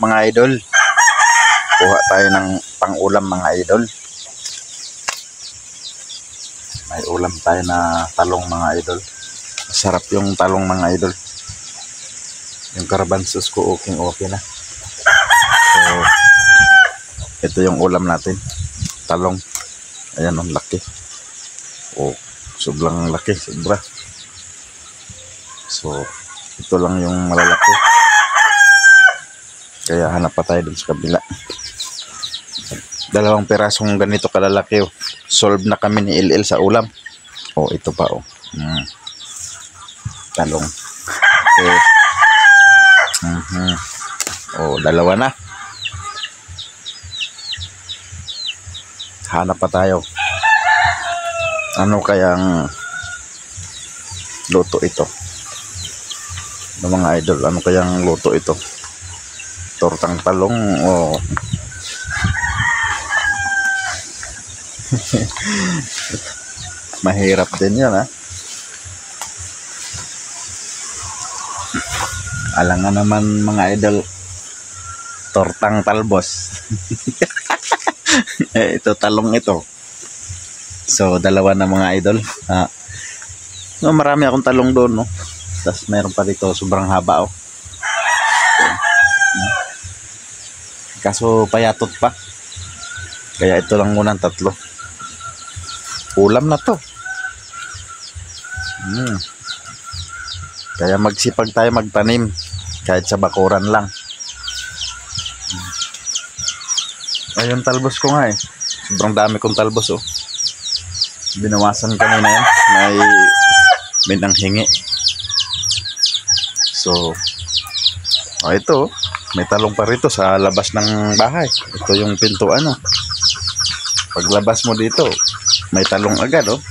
mga idol. Kuha tayo ng pang-ulam mga idol. May ulam tayo na talong mga idol. Masarap yung talong mga idol. Yung garbanzos ko okay na. So, ito yung ulam natin. Talong. Ayan ang laki. Oh, sobrang laki, sobra. So, ito lang yung malalaki. Kaya hanap pa tayo dun sa kabila. 2 pirasong ganito kalalaki. Oh. Solve na kami ni LL sa ulam. Oh, ito pa oh. Talong. Okay. Oh, 2 na. Hanap pa tayo. Ano kayang luto ito? Mga idol, ano kayang luto ito? Tortang talong o mahirap din yan ha. Alangan naman mga idol, tortang talbos. Ito talong ito. So 2 na mga idol. No, marami akong talong doon no. Tapos mayroon pa dito sobrang haba oh. Kaso payatot pa. Kaya ito lang muna 3. Ulam na to. Kaya magsipag tayo magtanim. Kahit sa bakuran lang. Ayun talbos ko nga eh. Sobrang dami kong talbos oh. Binawasan kanina yan. May nanghingi. So, ito may talong pa rito sa labas ng bahay. Ito yung pintuan oh. Paglabas mo dito, may talong agad oh.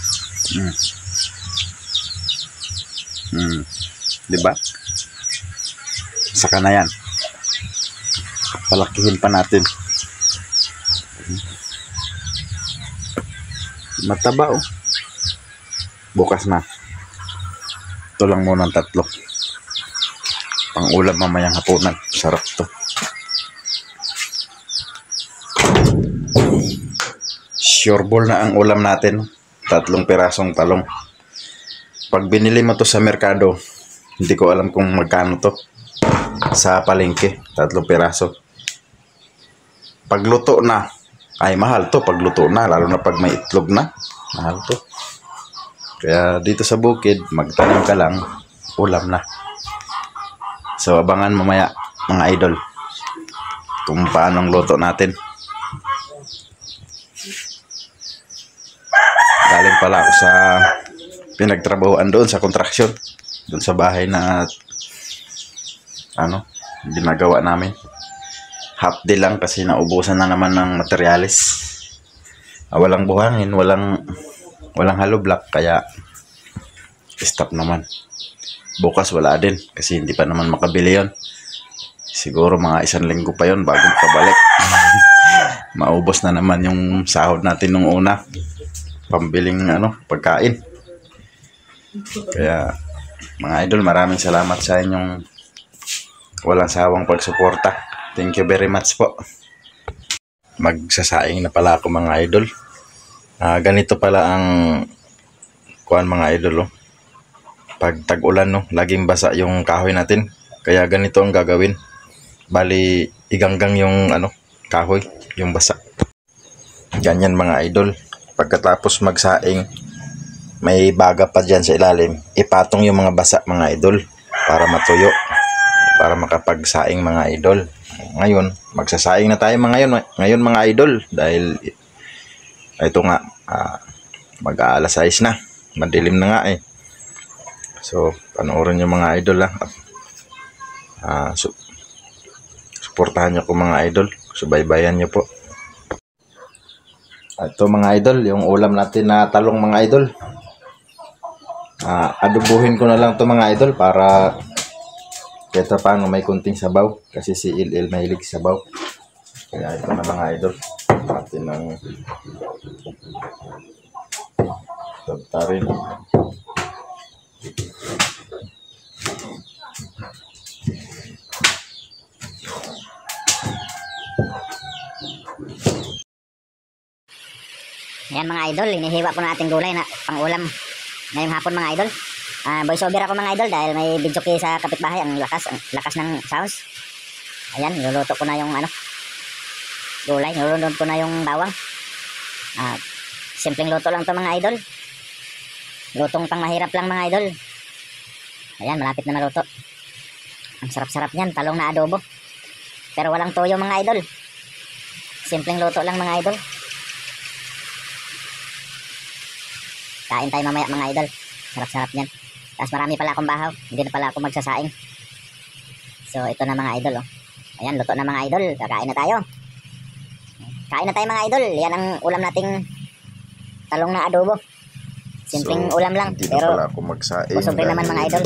Diba? Saka na yan. Palakihin pa natin. Mataba oh. Bukas na. Ito lang muna 3. Pang ulam mamayang hapunan. Sarap to. Sure ball na ang ulam natin. 3 pirasong talong. Pag binili mo to sa merkado, hindi ko alam kung magkano to. Sa palengke, 3 piraso. Pagluto na, ay mahal to pagluto na. Lalo na pag may itlog na. Mahal to. Kaya dito sa bukid, magtanim ka lang, ulam na. So abangan mamaya mga idol kung paano ang luto natin. Galing pala ako sa pinagtrabahoan doon sa construction, doon sa bahay na ginagawa namin. Half day lang kasi naubusan na naman ng materyales. Walang buhangin, walang hollow block, kaya stop naman. Bukas wala din kasi hindi pa naman makabili yon. Siguro mga 1 linggo pa yon bago makabalik. Maubos na naman yung sahod natin nung una, pambiling pagkain. Kaya mga idol, maraming salamat sa inyong walang sawang pagsuporta. Thank you very much po. Magsasaing na pala ako mga idol. Ganito pala ang kuan mga idol oh. Pag tag-ulan no, laging basa yung kahoy natin. Kaya ganito ang gagawin. Bali iganggang yung kahoy, yung basa. Ganyan mga idol. Pagkatapos magsaing, may baga pa dyan sa ilalim. Ipatong yung mga basa mga idol para matuyo, para makapagsaing mga idol. Ngayon, magsasaing na tayo ngayon mga idol. Dahil ito nga, mag-aalas 6 na. Madilim na nga eh. So, panoorin nyo mga idol lang. Suportahan nyo ko mga idol. Subaybayan nyo po. Ito mga idol, yung ulam natin na talong mga idol. Adubuhin ko na lang to mga idol para kahit paano may kunting sabaw. Kasi si LL mahilig sabaw. Kaya ito na mga idol. Natin ng tabtarin. Ayan mga idol, inihiwa po natin gulay na pang-ulam ngayong hapon mga idol. Voice over ako mga idol dahil may video kay sa kapitbahay, ang lakas ng sounds. Ayan, niluluto ko na yung gulay, niluluto ko na yung bawang. Simpleng luto lang to mga idol. Lutong pang mahirap lang mga idol. Ayan, malapit na maluto. Ang sarap-sarap niyan, talong na adobo. Pero walang toyo mga idol. Simpleng luto lang mga idol. Kain tayo mamaya mga idol. Sarap-sarap niyan. Tapos marami pala akong bahaw. Hindi na pala ako magsasaing. So ito na mga idol. Oh. Ayan, luto na mga idol. Kakain na tayo. Kain na tayo mga idol. Yan ang ulam nating talong na adobo. Simpleng ulam lang. Hindi Pero na pala ako magsaing. busog rin naman mga idol.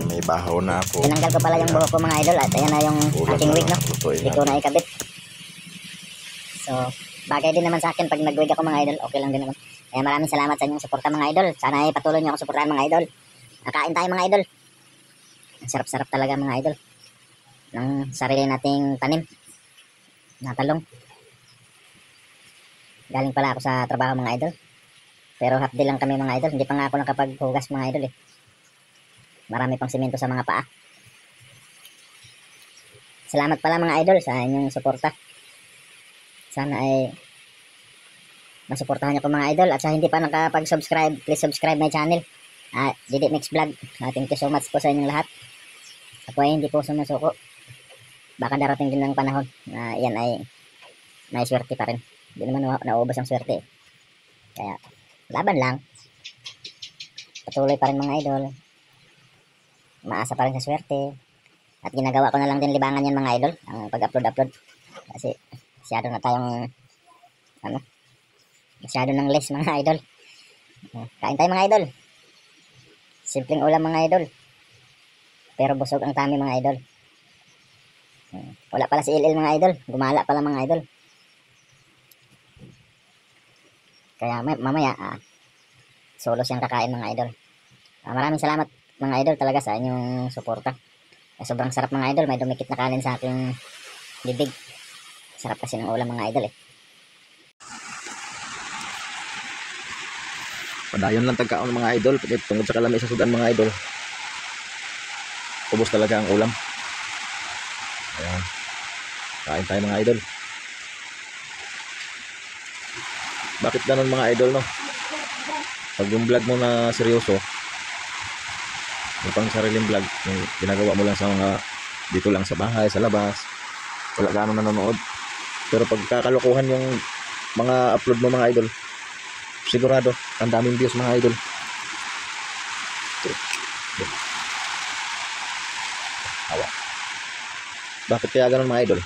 May bahaw na ako. Tinanggal ko pala yung buhok ko mga idol. At ayan na yung aking wig, no? Hindi ko na ikabit. So bagay din naman sa akin pag nag-wig ako mga idol. Okay lang din naman. Kaya maraming salamat sa inyong suporta mga idol. Sana ay patuloy niyo ako suportahan mga idol. Nakain tayo mga idol. Ang sarap-sarap talaga mga idol. Ng sarili nating tanim na talong. Galing pala ako sa trabaho mga idol. Pero half day lang kami mga idol. Hindi pa nga ako nakapaghugas mga idol eh. Marami pang simento sa mga paa. Salamat pala mga idol sa inyong suporta. Sana ay masuportahan niyo ko mga idol. At sa hindi pa nakapag-subscribe, please subscribe my channel. Didi Mix Vlog. Thank you so much po sa inyong lahat. Ako ay hindi po sumusuko. Baka darating din ng panahon na yan ay may swerte pa rin. Hindi naman naubos ang swerte. Kaya laban lang. Patuloy pa rin mga idol. Maasa pa rin sa swerte. At ginagawa ko na lang din libangan yan mga idol. Ang pag-upload. Kasi masyado na tayong masyado ng less mga idol. Kain tayo mga idol. Simpleng ulam mga idol. Pero busog ang tummy mga idol. Wala pala si Ilil mga idol. Gumala pala mga idol. Kaya mamaya solo siyang kakain mga idol. Maraming salamat mga idol talaga sa inyong suporta. Sobrang sarap mga idol. May dumikit na kanin sa aking bibig. Sarap kasi ng ulam mga idol eh. Padayon lang tagkaon mga idol. Tungkol sa kalamay sa sudan mga idol. Ubos talaga ang ulam. Ayan. Kain tayo mga idol. Bakit ganun mga idol no? Pag yung vlog mo na seryoso, yung pang sariling vlog, yung ginagawa mo lang sa mga dito lang sa bahay, sa labas, wala ganun nanonood. Pero pag kakalukuhan yung mga upload mo mga idol, sigurado ang daming views mga idol. Awa. Bakit kaya ganun mga idol?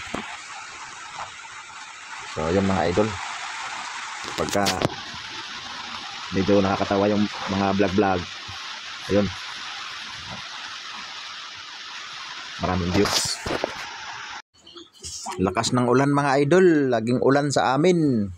So yun mga idol, pagka medyo nakakatawa yung mga vlog, ayun, maraming views. Lakas ng ulan mga idol, laging ulan sa amin.